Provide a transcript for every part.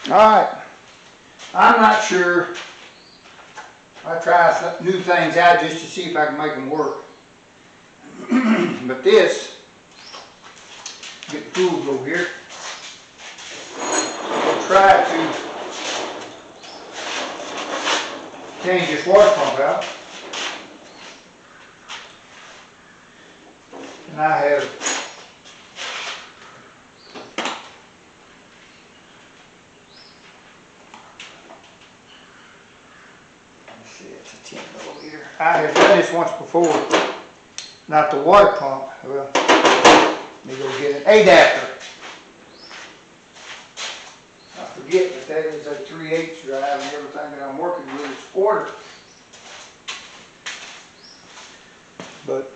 Alright, I'm not sure. I try new things out just to see if I can make them work. But this, get the tools over here. I'll try to change this water pump out. And I have it's a 10 milliliter. I have done this once before. Not the water pump. Well, let me go get an adapter. I forget that that is a 3/8 drive and everything that I'm working with is quarter. But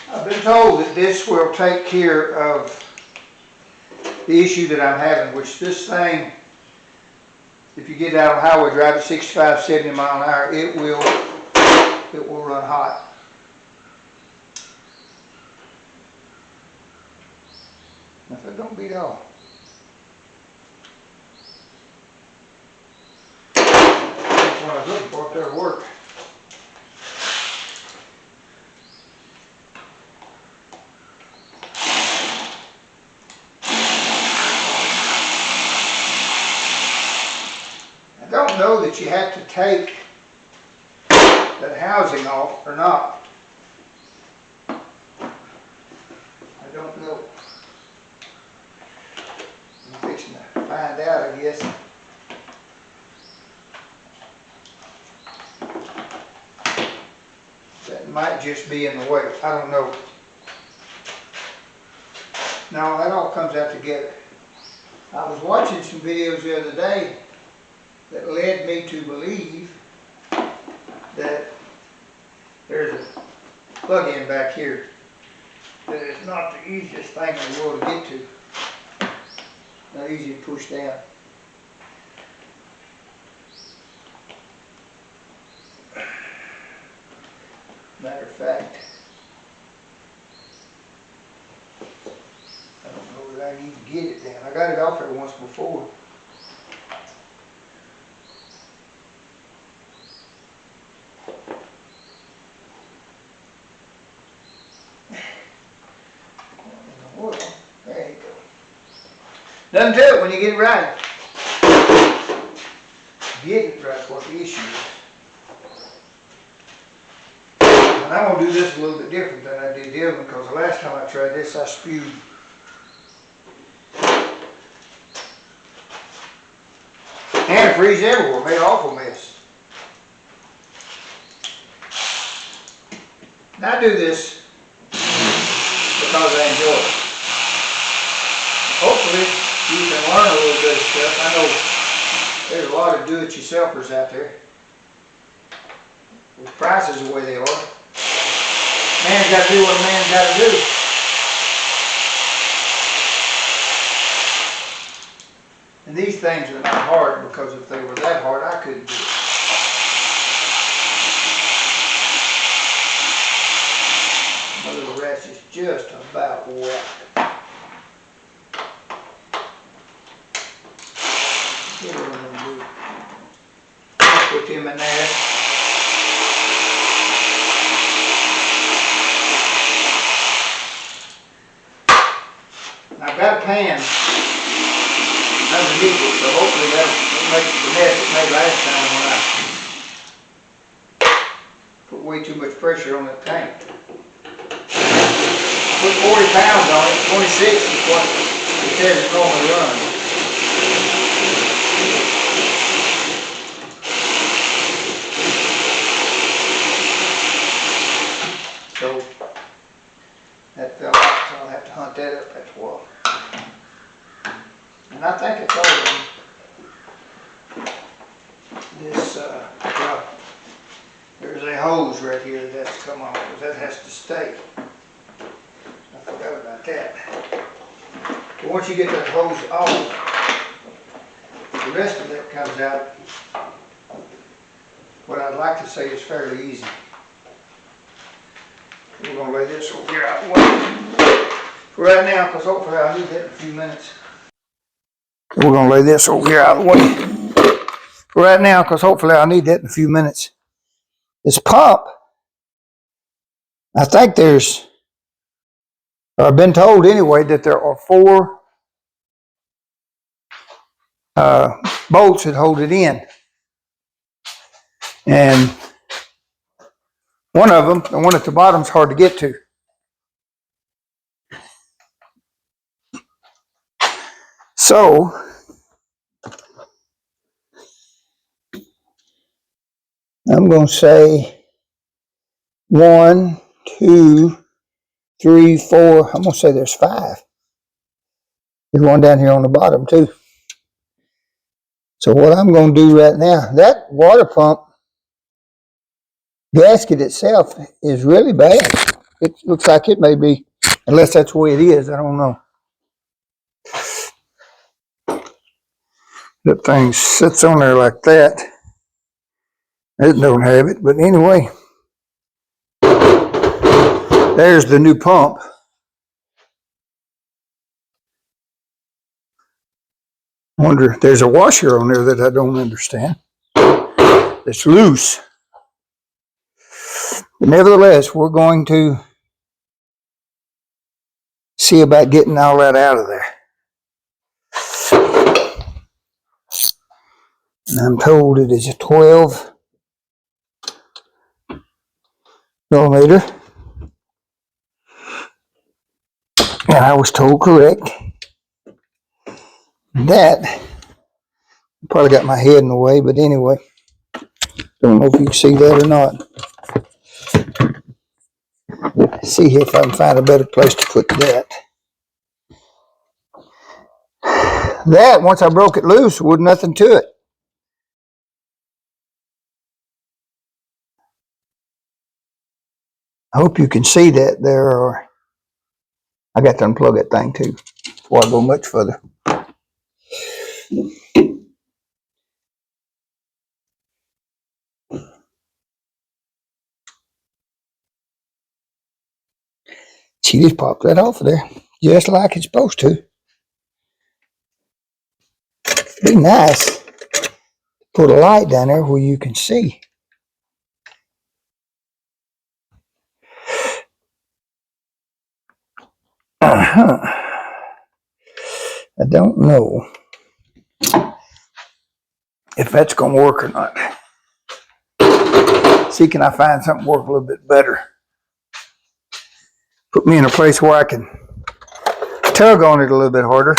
I've been told that this will take care of the issue that I'm having, which this thing, if you get out on highway drive at 65, 70 mile an hour, it will run hot. If it don't beat off. That's what I was looking for, if that'll work. I don't know that you have to take that housing off or not. I don't know. I'm fixing to find out, I guess. That might just be in the way. I don't know. No, that all comes out together. I was watching some videos the other day that led me to believe that there's a plug-in back here that is not the easiest thing in the world to get to. Not easy to push down. Matter of fact, I don't know that I need to get it down. I got it off there once before. There you go. Nothing to it when you get it right. Getting it right is what the issue is. And I'm going to do this a little bit different than I did the other one, because the last time I tried this I spewed. Antifreeze everywhere, made an awful mess. Now I do this because I enjoy it. Hopefully you can learn a little bit of stuff. I know there's a lot of do-it-yourselfers out there. With prices the way they are. Man's got to do what a man's got to do. And these things are not hard, because if they were that hard, I couldn't do it. My little ratchet's just about whacked. What am I going to do? I'll put them in there. I've got a pan underneath it, so hopefully that'll make the mess it made last time when I put way too much pressure on that tank. Put 40 pounds on it, 26 is what it says it normally runs. So that fell out, so I'll have to hunt that up after a while. And I think I told them this, well, there's a hose right here that has to come off, because that has to stay. I forgot about that. But once you get that hose off, the rest of it comes out. What I'd like to say is fairly easy. We're going to lay this over here out of the way for right now, because hopefully I'll need that in a few minutes. We're going to lay this over here out of the way for right now, because hopefully I'll need that in a few minutes. This pump, I think there's, or I've been told anyway, that there are 4 bolts that hold it in. And one of them, the one at the bottom, is hard to get to. So, I'm going to say 1, 2, 3, 4. I'm going to say there's 5. There's one down here on the bottom too. So what I'm going to do right now, that water pump gasket itself is really bad. It looks like it may be, unless that's the way it is, I don't know. That thing sits on there like that. It don't have it, but anyway. There's the new pump. Wonder, there's a washer on there that I don't understand. It's loose. But nevertheless, we're going to see about getting all that out of there. And I'm told it is a 12 millimeter. And I was told correct. That probably got my head in the way, but anyway, don't know if you can see that or not. See if I can find a better place to put that. That, once I broke it loose, was nothing to it. I hope you can see that there, or I got to unplug that thing too before I go much further. She just popped that off of there, just like it's supposed to. Be nice to put a light down there where you can see. I don't know if that's going to work or not. See, can I find something work a little bit better? Put me in a place where I can tug on it a little bit harder.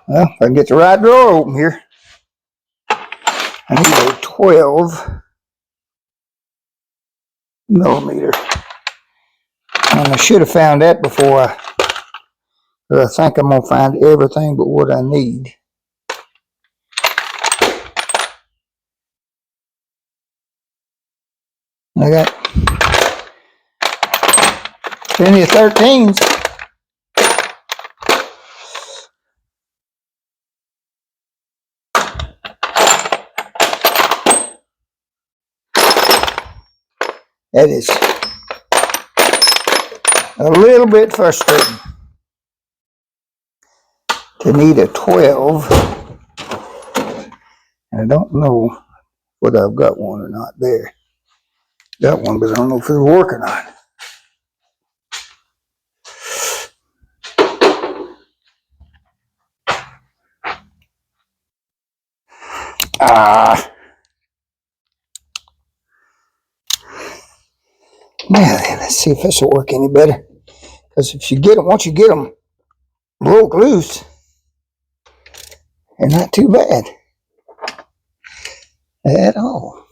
Well, if I can get the right drawer open here. I need a 12 millimeter. And I should have found that before I think I'm going to find everything but what I need. I got plenty of 13s. That is a little bit frustrating to need a 12. And I don't know whether I've got one or not there. Got one, but I don't know if it'll work or not. Now then, let's see if this will work any better. Because if you get them, once you get them broke loose, they're not too bad at all.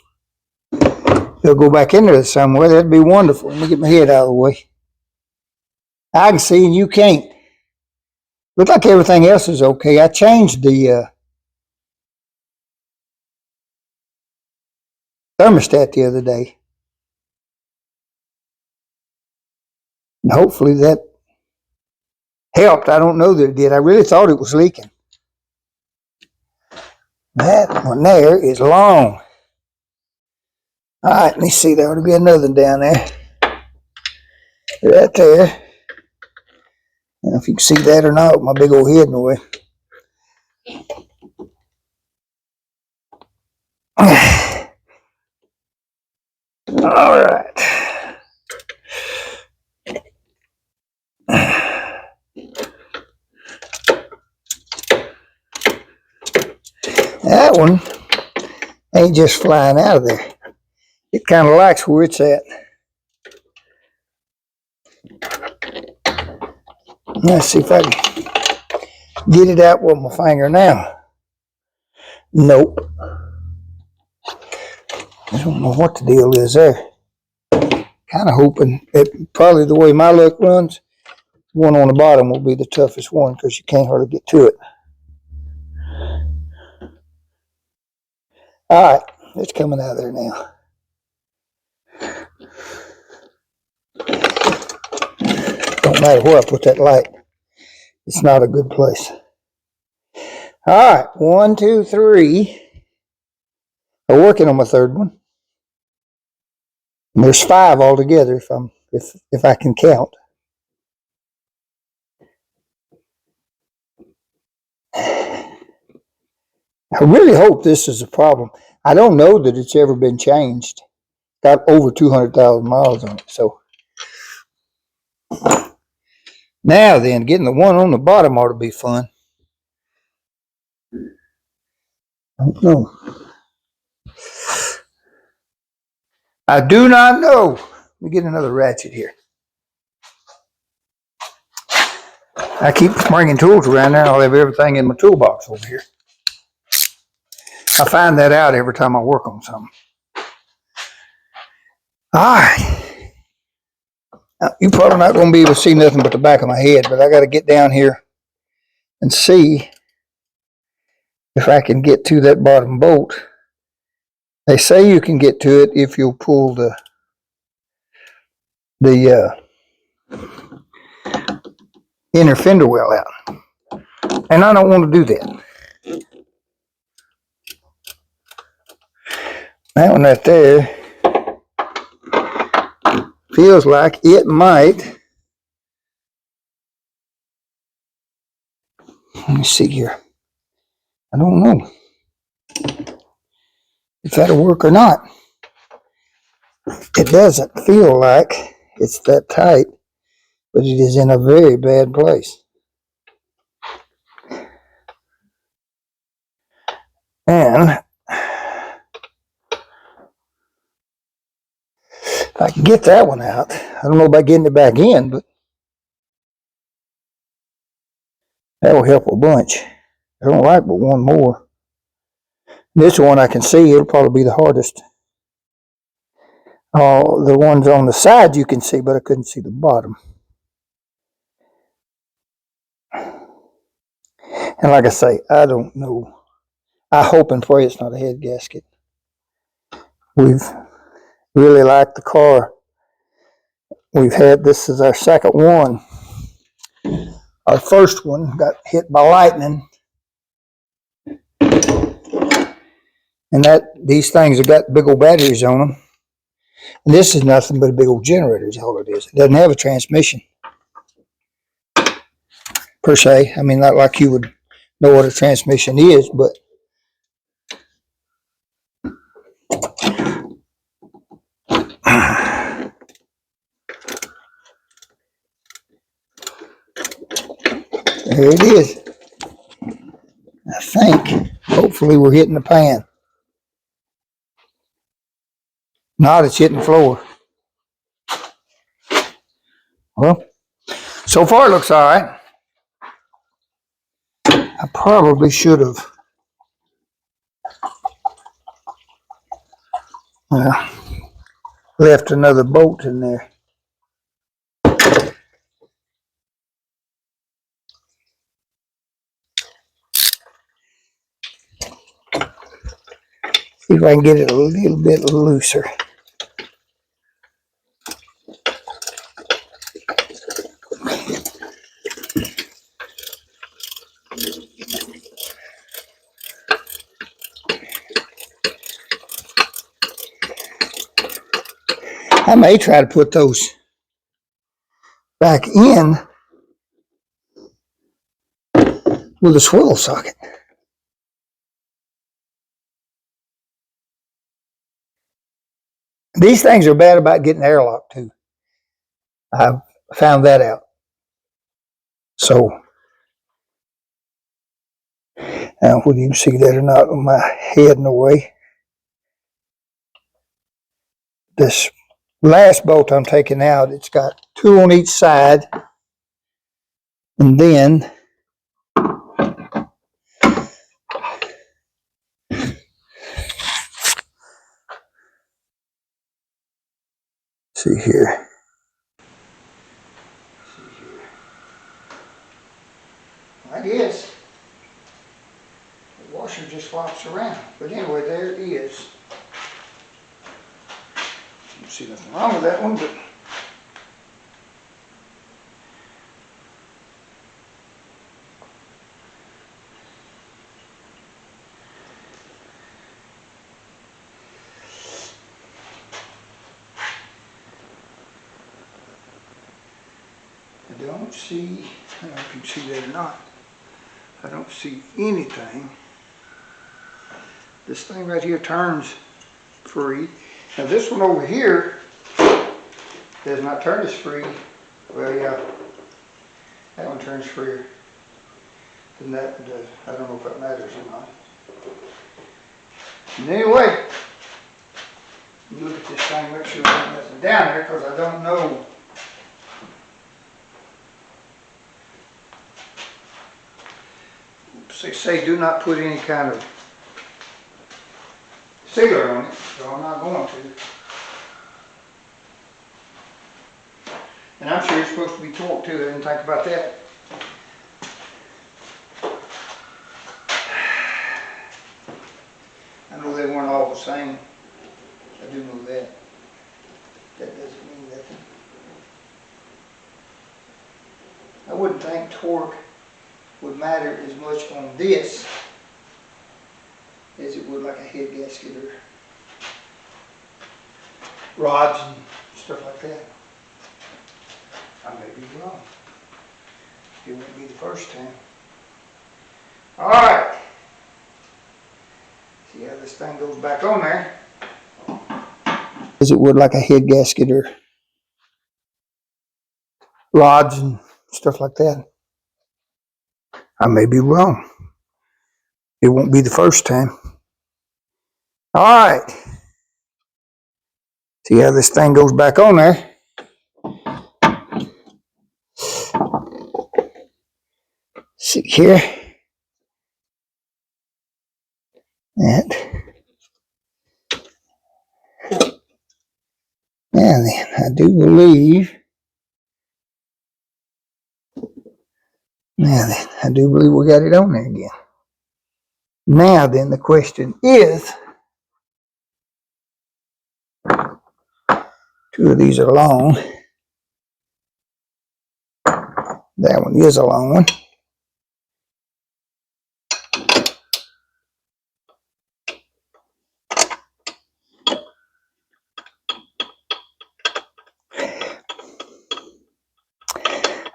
They'll go back in there somewhere. That'd be wonderful. Let me get my head out of the way. I can see and you can't. Looks like everything else is okay. I changed the thermostat the other day. And hopefully that helped. I don't know that it did. I really thought it was leaking. That one there is long. All right, let me see. There ought to be another one down there. Right there. I don't know if you can see that or not with my big old head in the way. All right. That one ain't just flying out of there. It kind of likes where it's at. Let's see if I can get it out with my finger now. Nope. I don't know what the deal is there. Kind of hoping that probably the way my luck runs, the one on the bottom will be the toughest one because you can't hardly get to it. All right, it's coming out of there now. Don't matter where I put that light. It's not a good place. All right, 1, 2, 3. I'm working on my third one. And there's 5 altogether if I can count. I really hope this is a problem. I don't know that it's ever been changed. Got over 200,000 miles on it. So now then, getting the one on the bottom ought to be fun. I don't know. I do not know. Let me get another ratchet here. I keep bringing tools around there. I'll have everything in my toolbox over here. I find that out every time I work on something. All right. Now, you're probably not going to be able to see nothing but the back of my head, but I got to get down here and see if I can get to that bottom bolt. They say you can get to it if you'll pull the inner fender well out. And I don't want to do that. That one right there feels like it might. Let me see here. I don't know if that'll work or not. It doesn't feel like it's that tight, but it is in a very bad place. And if I can get that one out, I don't know about getting it back in, but that will help a bunch. I don't like but one more. This one I can see, it'll probably be the hardest. The ones on the side you can see, but I couldn't see the bottom. And like I say, I don't know. I hope and pray it's not a head gasket. We've really liked the car. We've had, this is our second one. Our first one got hit by lightning. And these things have got big old batteries on them. And this is nothing but a big old generator is all it is. It doesn't have a transmission, per se. I mean, not like you would know what a transmission is, but there it is. I think, hopefully we're hitting the pan. Not, it's hitting the floor. Well, so far it looks all right. I probably should have left another bolt in there. See if I can get it a little bit looser. I may try to put those back in with a swivel socket. These things are bad about getting airlock too. I've found that out. So, whether you can see that or not with my head in the way, this last bolt I'm taking out, it's got two on each side, and then see here. I guess the washer just flops around. But anyway, there it is. You see nothing wrong with that one, but I don't see, I don't know if you can see that or not. I don't see anything. This thing right here turns free. Now this one over here does not turn as free. Well, yeah, that one turns freer than that one does. I don't know if that matters or not. And anyway, you look at this thing, make sure there's nothing down there, because I don't know. They say do not put any kind of sealer on it, so I'm not going to. And I'm sure it's supposed to be torqued too. I didn't think about that. I know they weren't all the same. I do know that. That doesn't mean nothing. I wouldn't think torque would matter as much on this as it would like a head gasket or rods and stuff like that. I may be wrong. It won't be the first time. Alright. See how this thing goes back on there. As it would like a head gasket or rods and stuff like that. I may be wrong. It won't be the first time. Alright. See how this thing goes back on there. See here. And now then, I do believe we got it on there again. Now then, the question is, two of these are long. That one is a long one.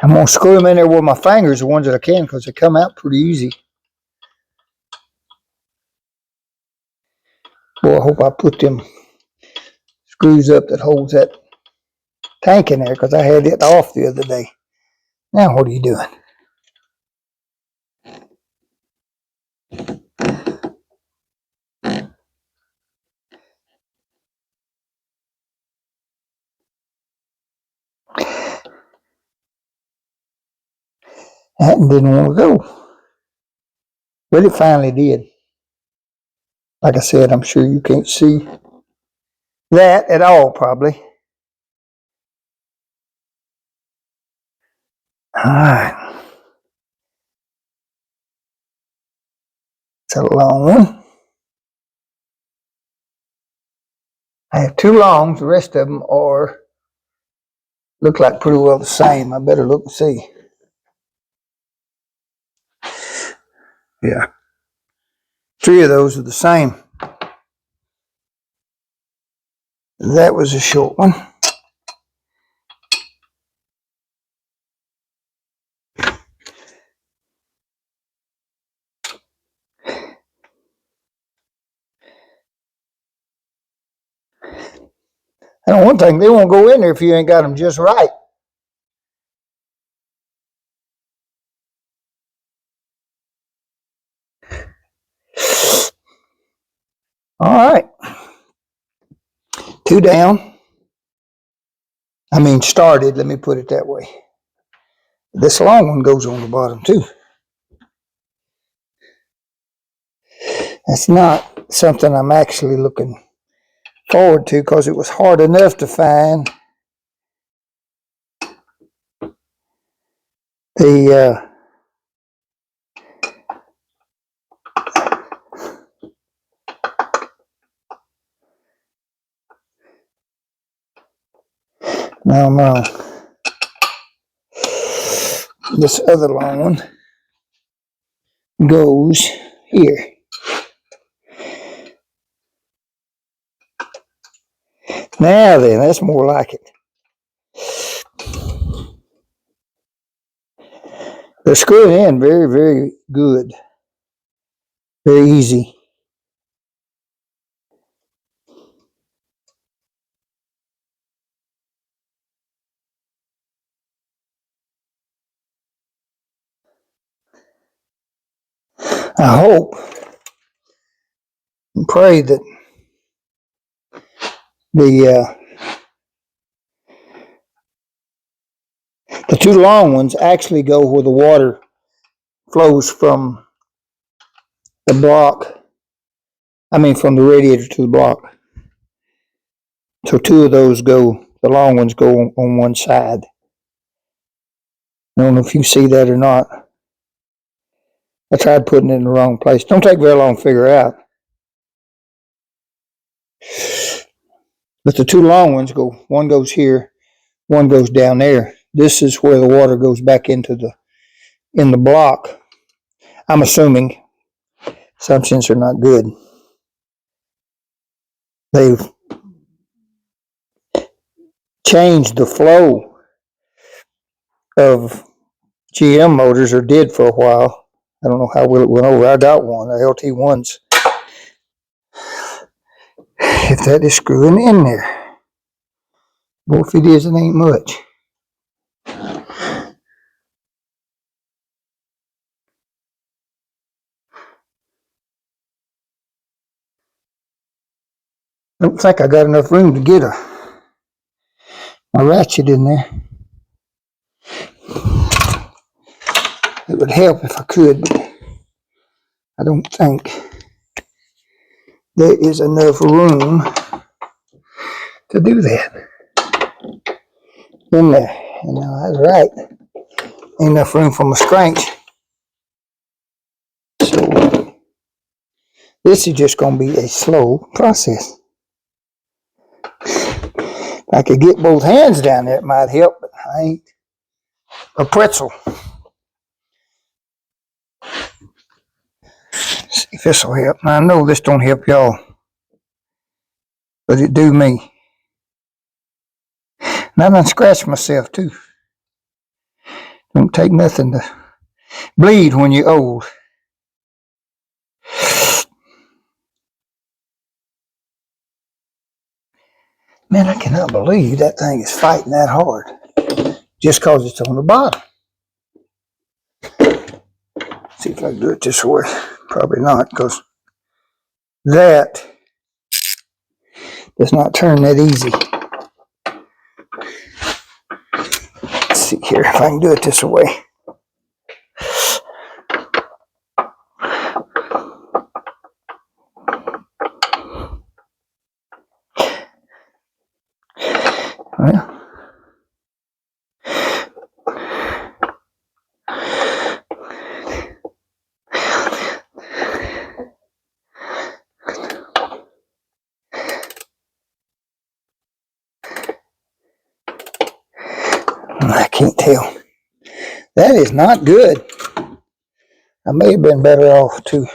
I'm going to screw them in there with my fingers, the ones that I can, because they come out pretty easy. Boy, I hope I put them screws up that holds that tank in there, because I had it off the other day. Now what are you doing? That didn't want to go. But it finally did. Like I said, I'm sure you can't see that at all, probably. Alright. It's a long one. I have two longs, the rest of them are look like pretty well the same. I better look and see. Yeah. Three of those are the same. That was a short one. And one thing, they won't go in there if you ain't got them just right. All right. 2 down. I mean, started, let me put it that way. This long one goes on the bottom too. That's not something I'm actually looking forward to because it was hard enough to find the no, this other long one goes here. Now then, that's more like it. They're screwed in very, very good. Very easy. I hope and pray that the 2 long ones actually go where the water flows from the block. I mean, from the radiator to the block. So 2 of those go, the long ones go on one side. I don't know if you see that or not. I tried putting it in the wrong place. Don't take very long to figure out. But the 2 long ones go, one goes here, one goes down there. This is where the water goes back in the block. I'm assuming. Assumptions are not good. They've changed the flow of GM motors, or did for a while. I don't know how well it went over. I got one, the LT1s. If that is screwing in there. Well, if it is, it ain't much. I don't think I got enough room to get a ratchet in there. It would help if I could, but I don't think there is enough room to do that in there. And now that's right. Ain't enough room for my scratch. So this is just going to be a slow process. If I could get both hands down there, it might help, but I ain't a pretzel. See if this will help. Now, I know this don't help y'all, but it do me. And I done scratched myself too. Don't take nothing to bleed when you're old. Man, I cannot believe that thing is fighting that hard just because it's on the bottom. See if I can do it this way. Probably not, because that does not turn that easy. Let's see here if I can do it this way. Well, I can't tell. That is not good. I may have been better off too.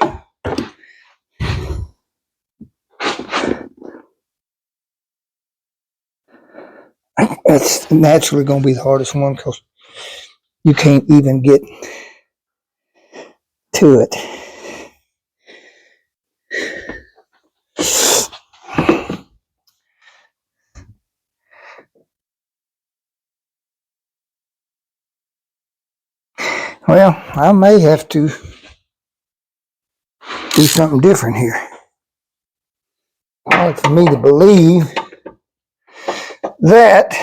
That's naturally going to be the hardest one because you can't even get to it. Well, I may have to do something different here. Hard for me to believe that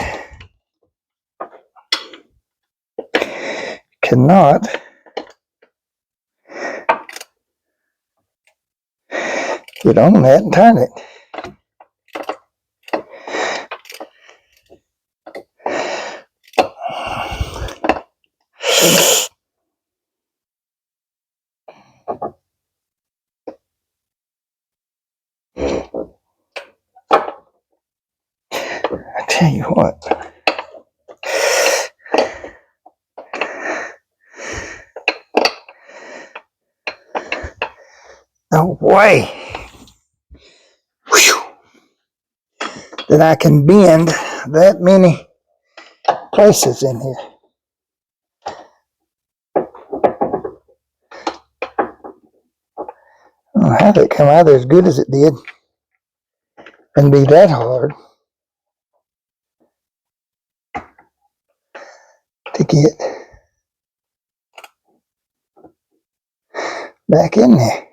cannot get on that and turn it. I tell you what. No way that I can bend that many places in here. I don't know how it come out as good as it did and be that hard to get back in there.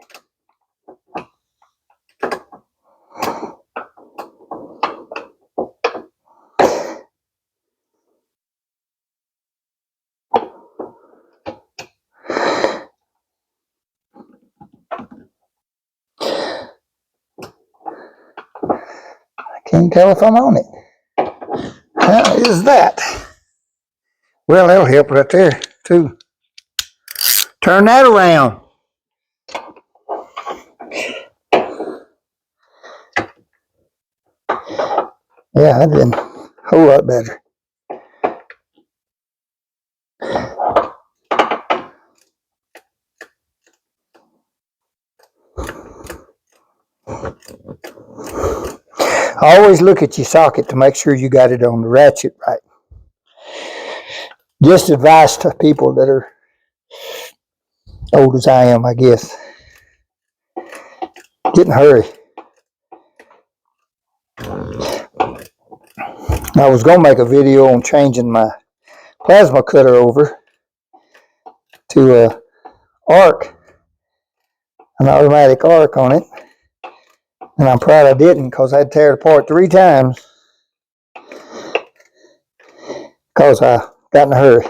I can't tell if I'm on it. How is that? Well, that'll help right there, too. Turn that around. Yeah, that'd been a whole lot better. Always look at your socket to make sure you got it on the ratchet right. Just advice to people that are old as I am, I guess. Get in a hurry. I was going to make a video on changing my plasma cutter over to a arc, an automatic arc on it. And I'm proud I didn't, because I had to tear it apart 3 times because I got in a hurry.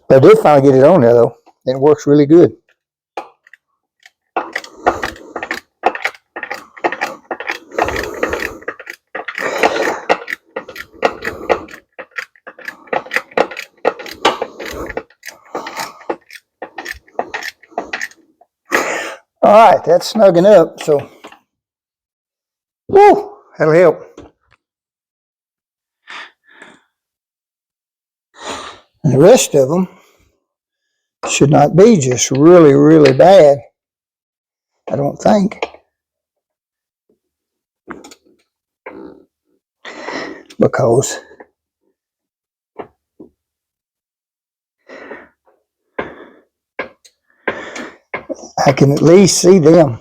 But I did finally get it on there, though. It works really good. All right, that's snugging up, so woo, that'll help. And the rest of them should not be just really, really bad, I don't think. Because I can at least see them,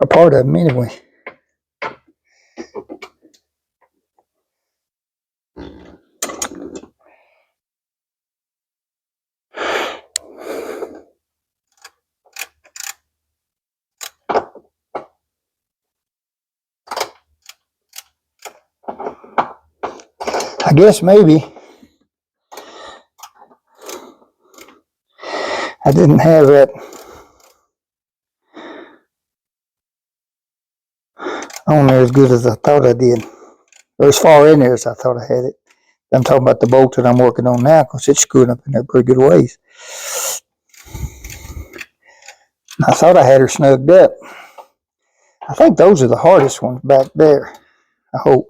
a part of them anyway. I guess maybe I didn't have that on there as good as I thought I did, or as far in there as I thought I had it. I'm talking about the bolt that I'm working on now, because it's screwing up in there pretty good ways. I thought I had her snugged up. I think those are the hardest ones back there, I hope.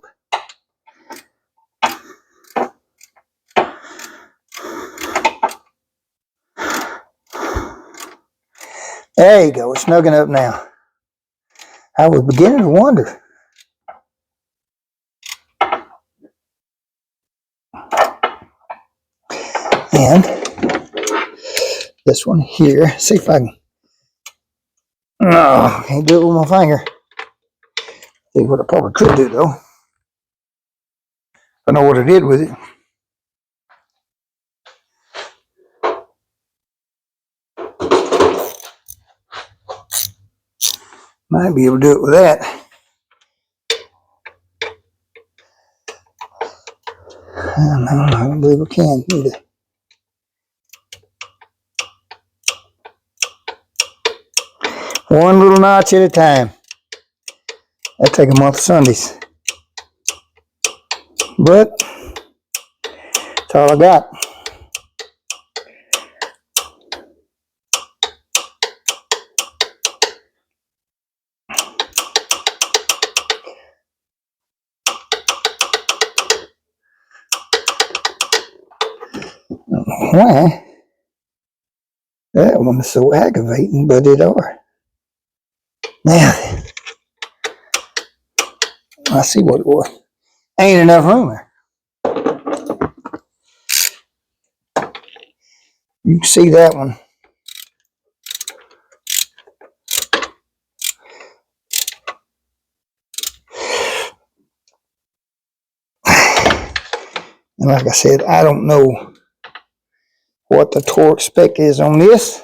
There you go, it's snugging up now. I was beginning to wonder. And this one here, see if I can, no, can't do it with my finger. See what I probably could do though. I know what I did with it. Might be able to do it with that. I don't believe we can either. One little notch at a time. That'd take a month of Sundays. But that's all I got. Why? That one is so aggravating, but it are. Now then, I see what it was. Ain't enough room there. You can see that one. And like I said, I don't know what the torque spec is on this.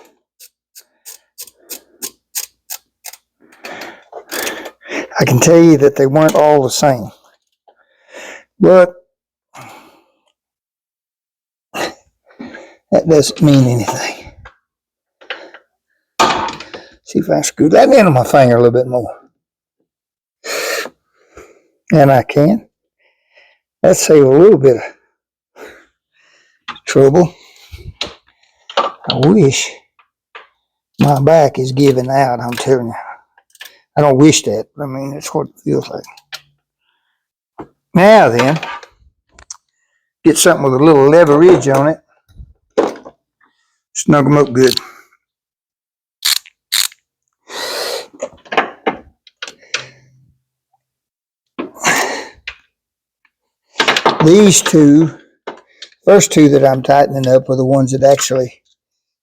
I can tell you that they weren't all the same. But that doesn't mean anything. See if I can screw that into my finger a little bit more. And I can. That'll save a little bit of trouble. I wish my back is giving out, I'm telling you. I don't wish that, but I mean, that's what it feels like. Now then, get something with a little leverage on it. Snug them up good. These two, first two that I'm tightening up are the ones that actually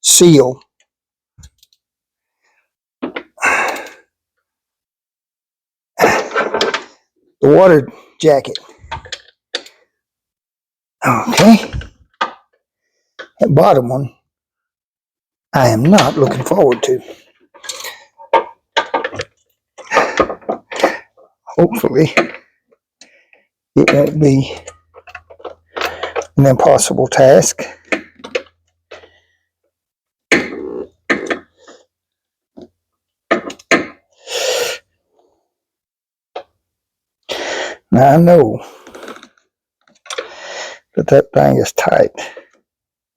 seal. The water jacket. Okay. That bottom one, I am not looking forward to. Hopefully, it won't be an impossible task. Now I know that that thing is tight,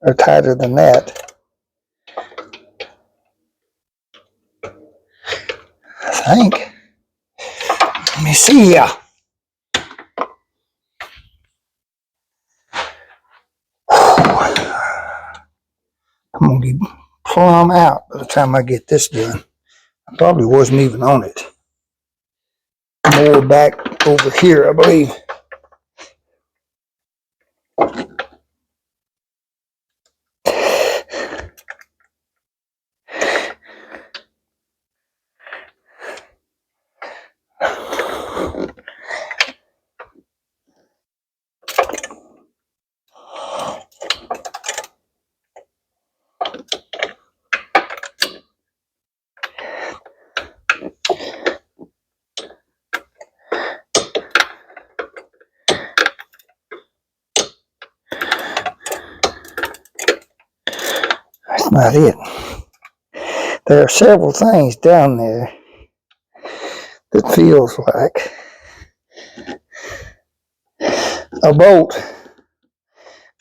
or tighter than that. I think. Let me see here. I'm gonna be plumb out by the time I get this done. I probably wasn't even on it. More back over here, I believe. That's not it. There are several things down there that feels like a bolt,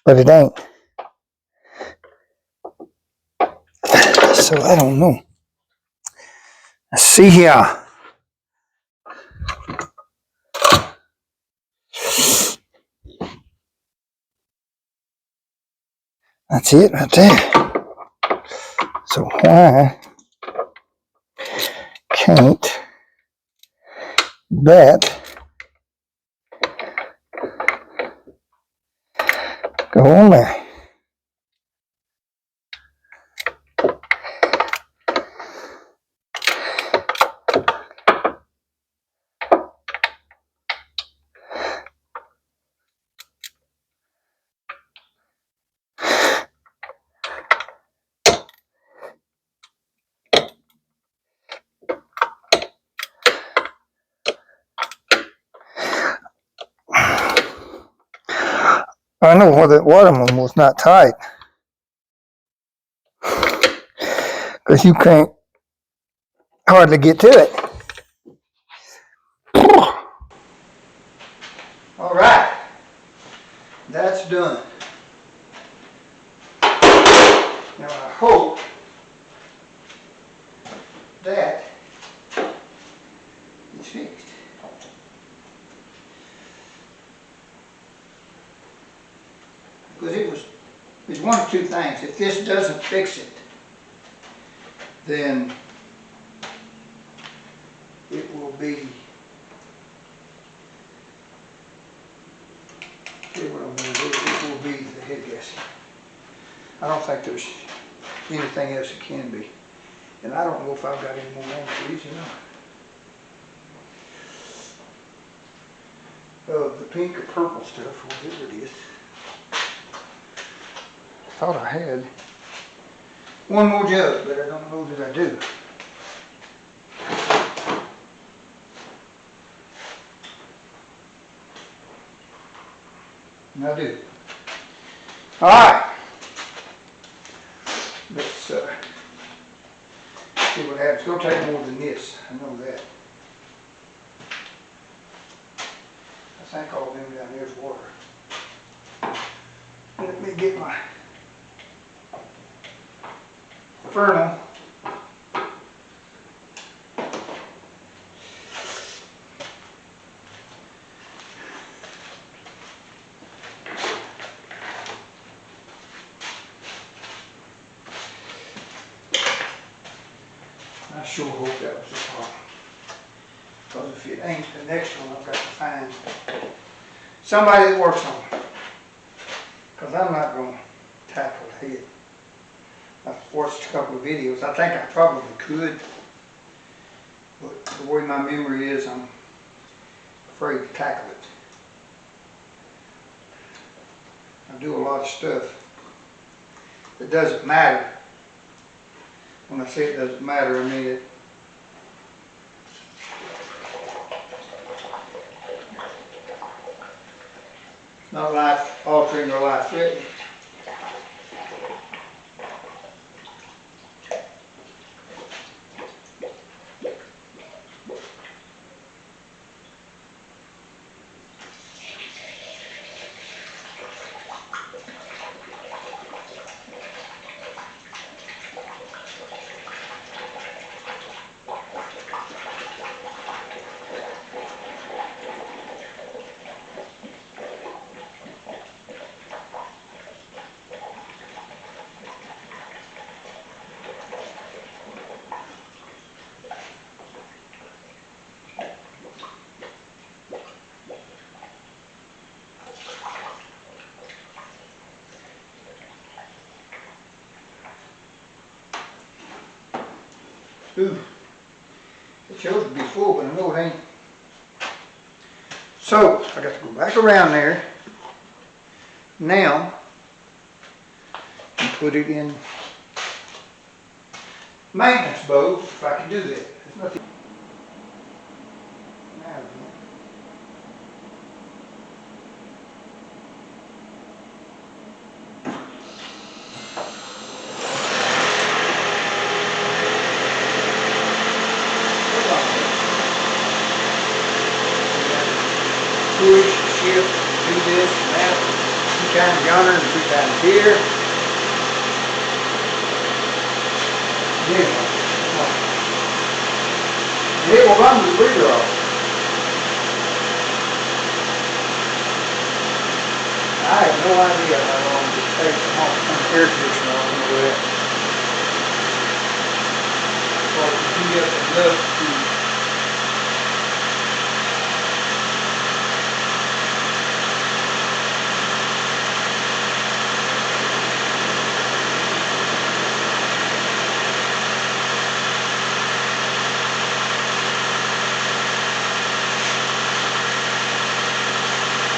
but it ain't. So I don't know. Let's see here. That's it right there. So why can't that go on there? I know one of them was not tight. Because you can't hardly get to it. All right. That's done. Now I hope that is fixed. Because it's one of two things. If this doesn't fix it, then it will be, what I'm going to do, it will be the head gasket. I don't think there's anything else it can be. And I don't know if I've got any more on these, you know. The pink or purple stuff, whatever it is. I thought I had one more jug, but I don't know that I do. And I do. All right. Let's see what happens. It's going to take more than this. I know that. I think all of them down there is water. Let me get my Fernal. I sure hope that was the problem. Because if it ain't, the next one I've got to find somebody that works on it. Because I'm not going to tackle the head. I've watched a couple of videos. I think I probably could. But the way my memory is, I'm afraid to tackle it. I do a lot of stuff that doesn't matter. When I say it doesn't matter, I mean it. It's not life altering or life threatening. Ooh, it shows to be full, but I know it ain't. So, I got to go back around there now and put it in maintenance mode if I can do that. There's nothing. Now then. Push, shift, do this and that, 2 times yonder and 2 times here. Anyway, it will run the breather off. I have no idea how long it takes to pump an air conditioner on into that. So if you get enough to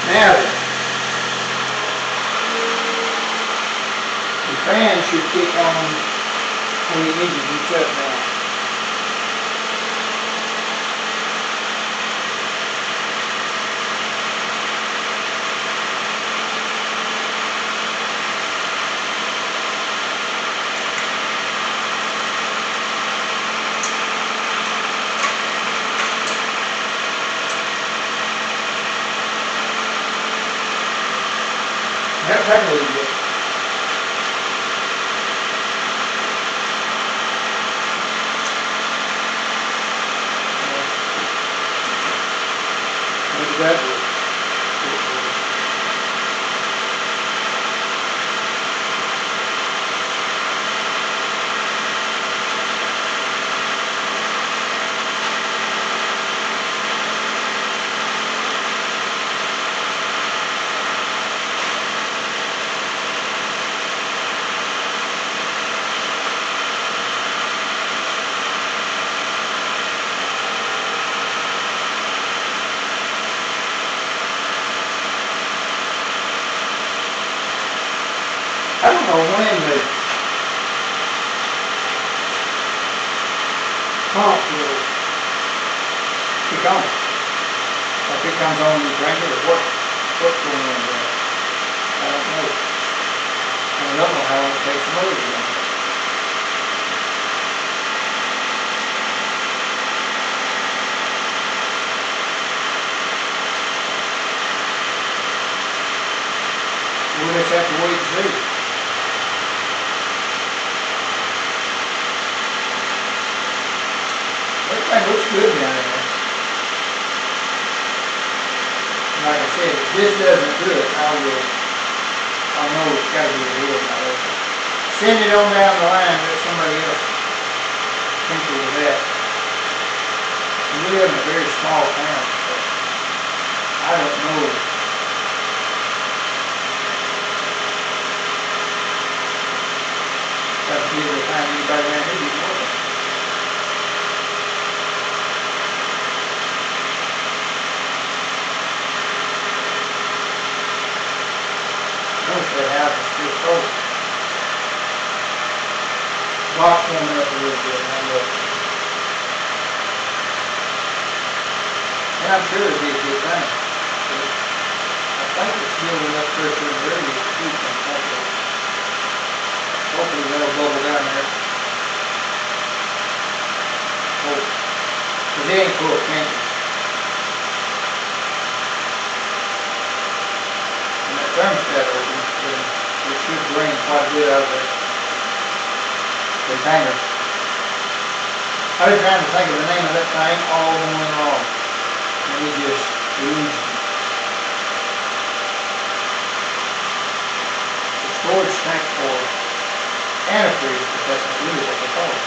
now, the fan should kick on when the engine heats up now. That'll take a little bit. Maybe that will. I don't know when the pump will kick on. If it comes on and you drink it, or what's going on there. I don't know. And I don't know how long it takes the motor to run. We'll just have to wait and see. Everything looks good down there. Like I said, if this doesn't do it, I'll know it's got to be a deal about it. Send it on down the line, let somebody else tinkle with that. We live in a very small town, so I don't know. Got to be able to find anybody around here who's working. Most of the house is still cold. Rock's warming up a little bit, now look. And I'm sure it'll be a good thing. I think it's building up pressure in the area to keep them comfortable. Hopefully that'll bubble down there. Hope. Because it ain't full of candy. Thermostat open, it should drain quite a bit out of the container. I've been trying to think of the name of that thing all morning long, and it just eludes me. The storage tank for antifreeze, but that's not really what they call it.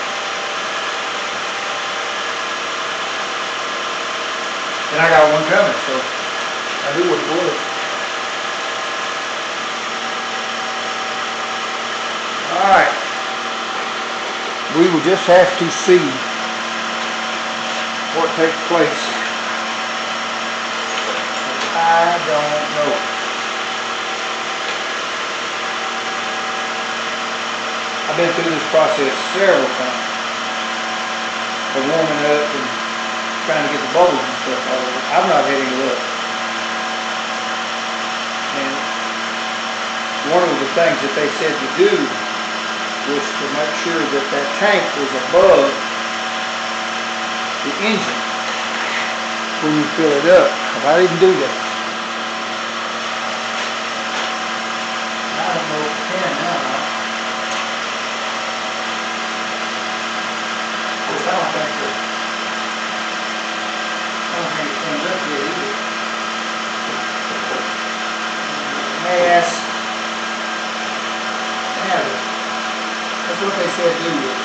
Then I got one coming, so I knew what it was. Alright, we will just have to see what takes place. I don't know. I've been through this process several times of warming up and trying to get the bubbles and stuff out of it. I've not had any luck. And one of the things that they said to do was to make sure that that tank was above the engine when you fill it up. But I didn't do that. I don't know if it can now. Of course, I don't think it's cleaned up yet either. Mass. Yeah. That's what they said do with it.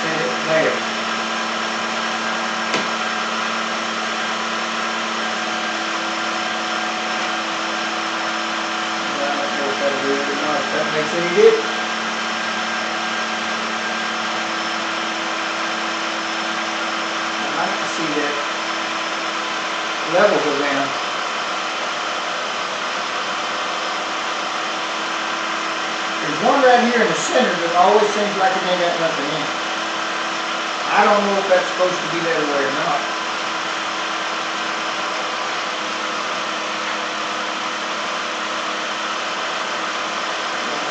Set it there. I don't know if that'll do it or not, if that makes any difference. I'd like to see that level go down. There's one right here in the center that always seems like it ain't got nothing in it. I don't know if that's supposed to be that way or not.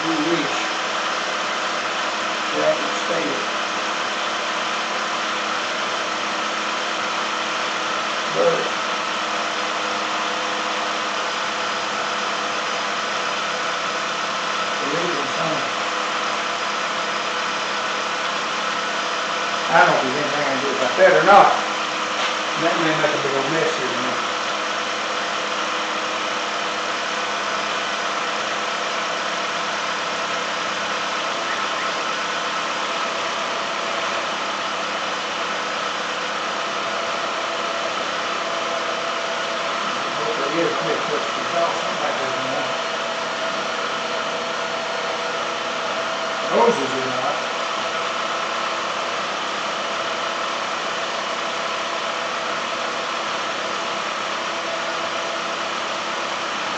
We wish that would stay there. But not. That may make a big old mess here in a minute. Hoses are not.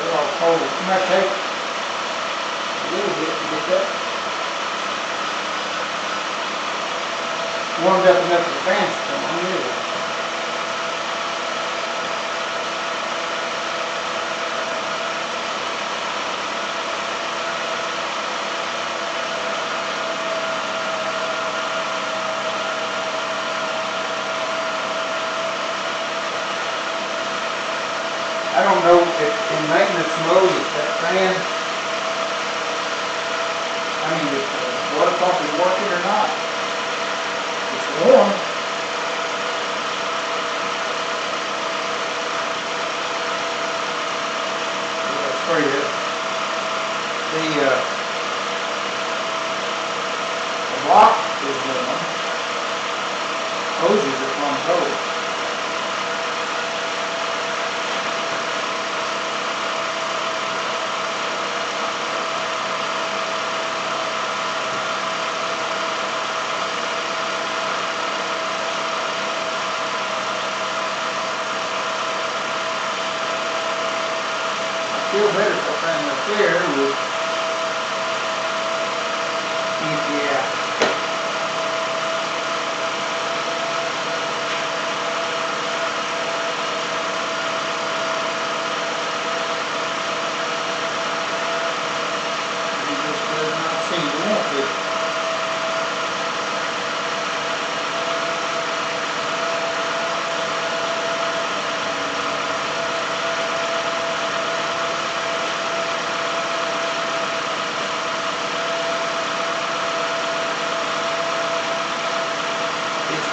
They're all cold. You might take a little bit to get that warmed up enough for the fans to come on here. I don't know if in maintenance mode if that fan, I mean if the water pump is working or not. It's warm. That's pretty good. The block is warm. Hoses are plumb cold. Feel better something up there with empty out. It just does not seem to want to.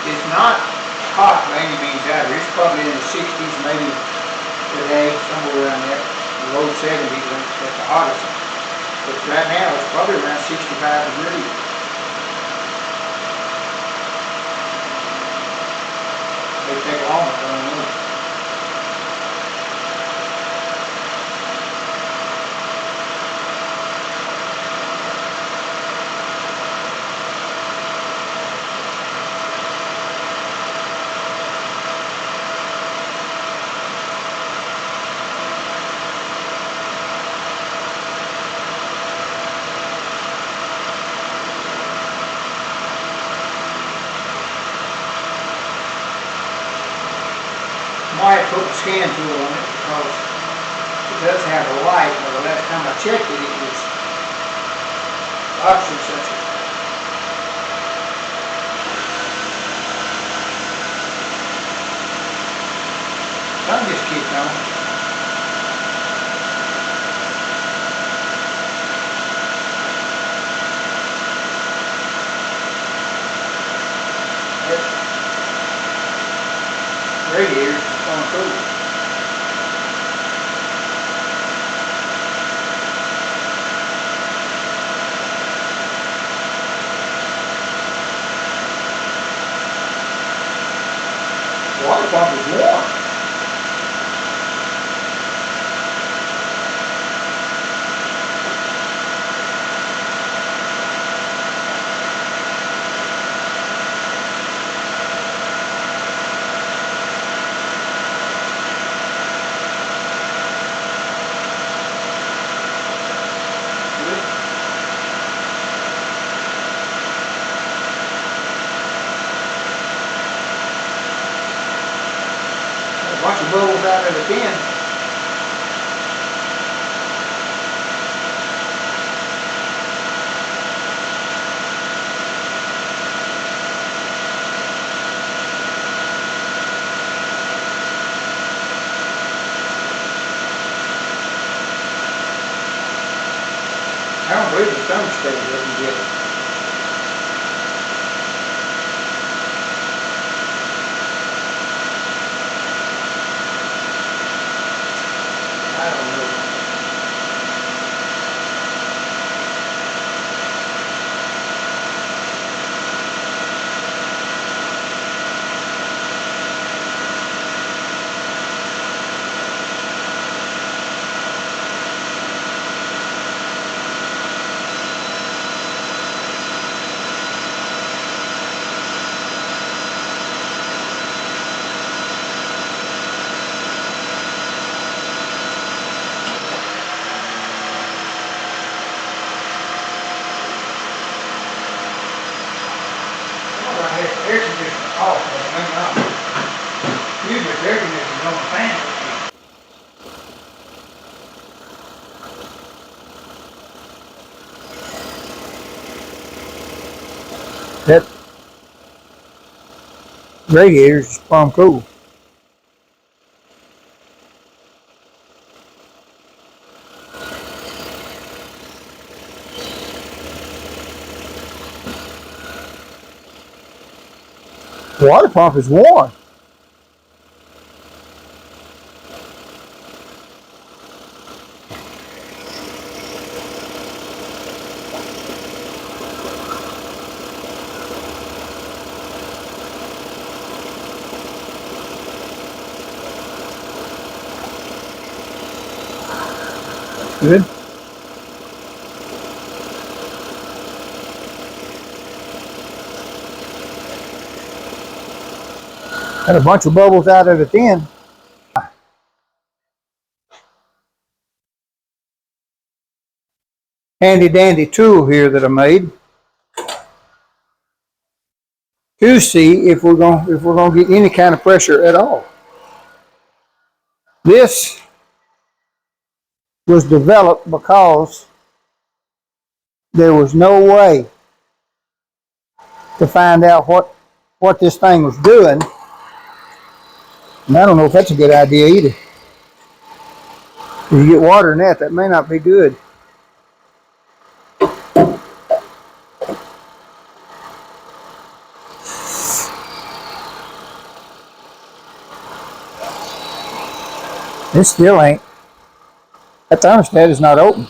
It's not hot by any means either. It's probably in the 60s, maybe today, somewhere around there. The low 70s at the hottest. But right now it's probably around 65 degrees. It may take longer, I don't know. Might put a scan tool on it because it does have a light, but the last time I checked it, it was oxygen sensor. Sun just kicked on. Radiator on cool. Water pump is warm. A bunch of bubbles out of the bin. I don't believe the thermostat doesn't get it. Radiator's is plumb cool. The water pump is warm. Good. Had a bunch of bubbles out of it then. Handy dandy tool here that I made to see if we're gonna get any kind of pressure at all. This was developed because there was no way to find out what this thing was doing. And I don't know if that's a good idea either. If you get water in that may not be good. This still ain't. That thermostat is not open.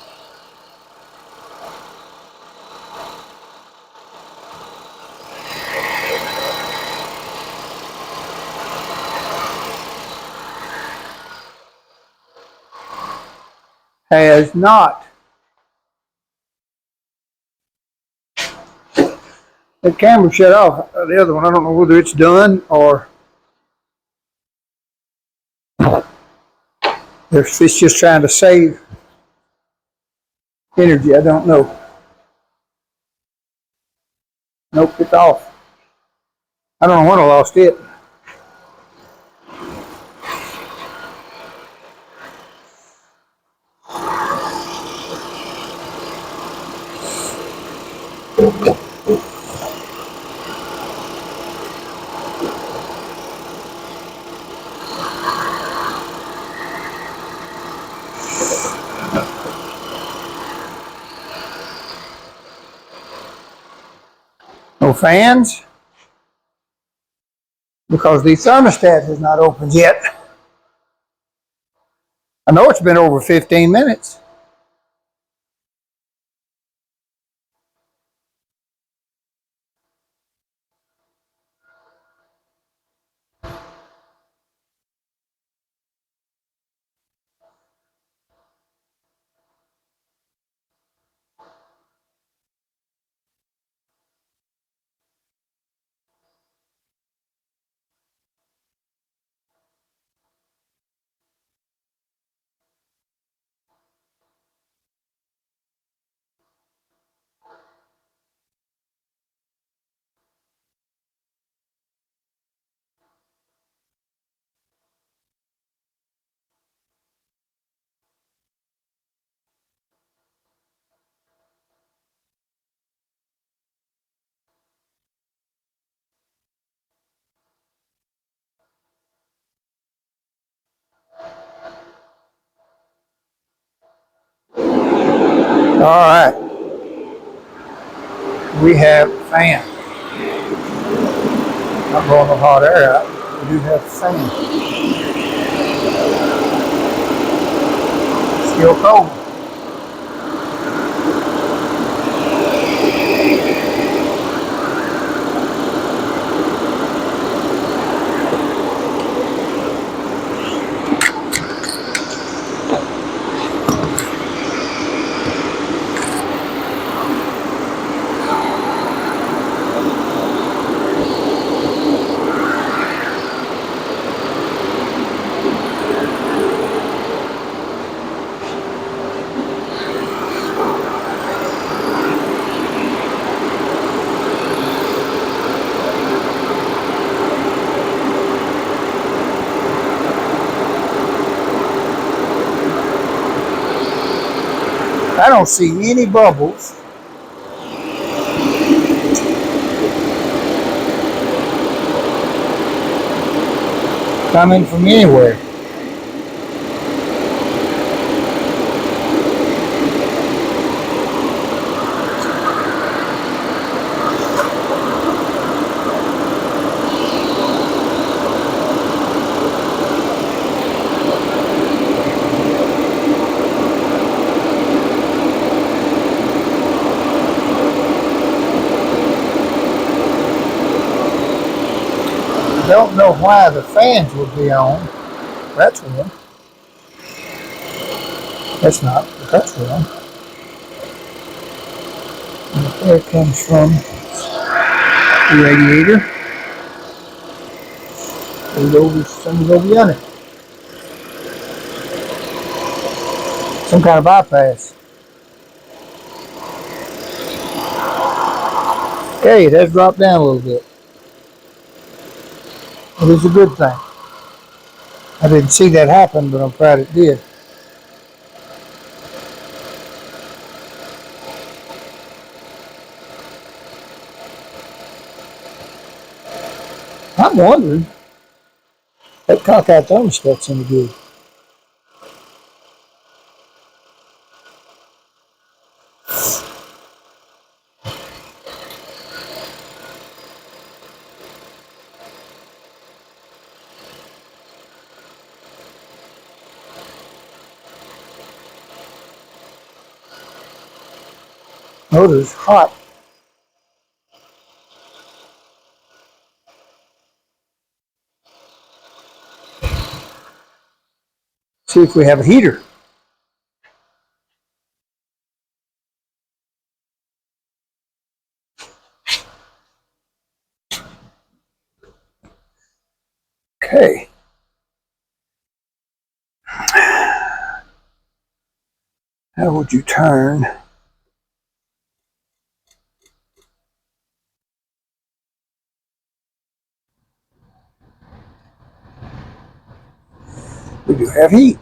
Has not. The camera shut off. The other one, I don't know whether it's done or if it's just trying to save energy. I don't know. Nope, it's off. I don't know when I lost it. No fans, because the thermostat has not opened yet. I know it's been over 15 minutes. All right, we have a fan. Not blowing the hot air out. We do have a fan. Still cold. I don't see any bubbles. coming from anywhere. Don't know why the fans would be on. That's one. That's not, but that's one. And the air comes from the radiator. Something's over yonder. Some kind of bypass. Okay, it has dropped down a little bit. It is a good thing. I didn't see that happen, but I'm proud it did. I'm wondering, that cockeyed thermostat's any good. Motor's hot. See if we have a heater. Okay. How would you turn? We do have heat.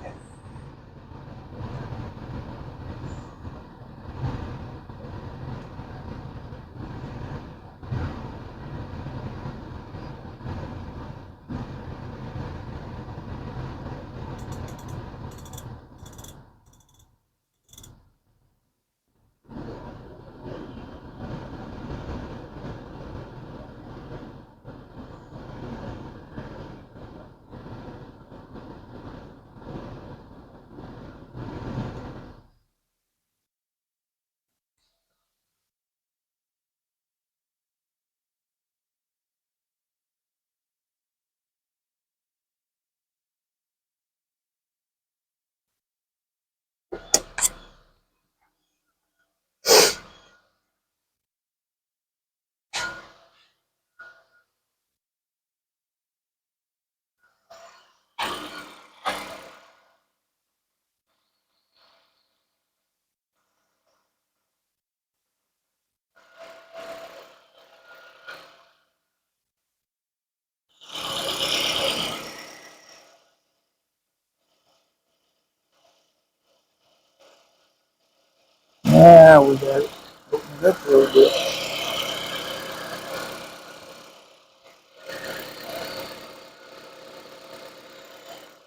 Now we got it. Open it up a little bit.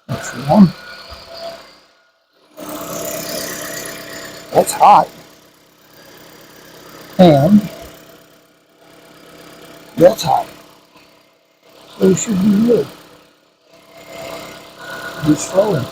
That's one. That's hot. And that's hot. So it should be good. It's flowing.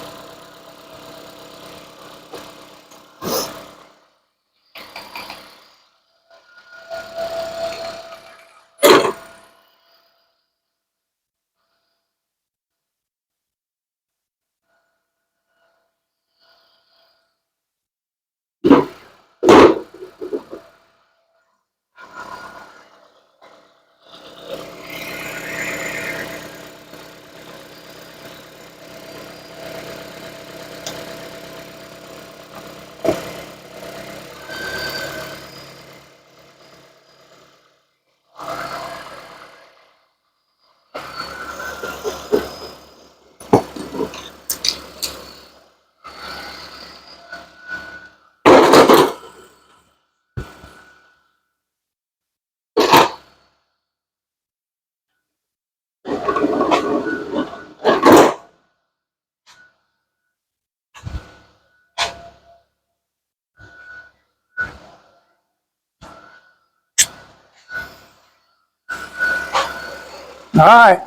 All right,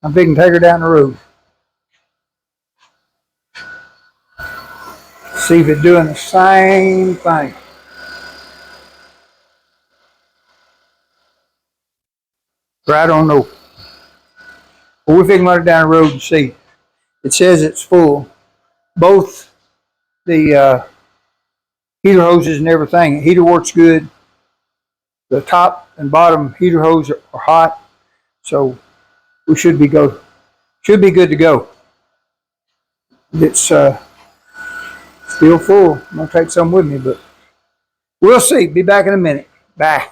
I'm thinking take her down the road. See if it's doing the same thing. But I don't know. But we're fixing to run it down the road and see. It says it's full. Both the heater hoses and everything. Heater works good. The top and bottom heater hose are hot, so we should be good to go. It's still full. I'm gonna take some with me, but we'll see. Be back in a minute. Bye.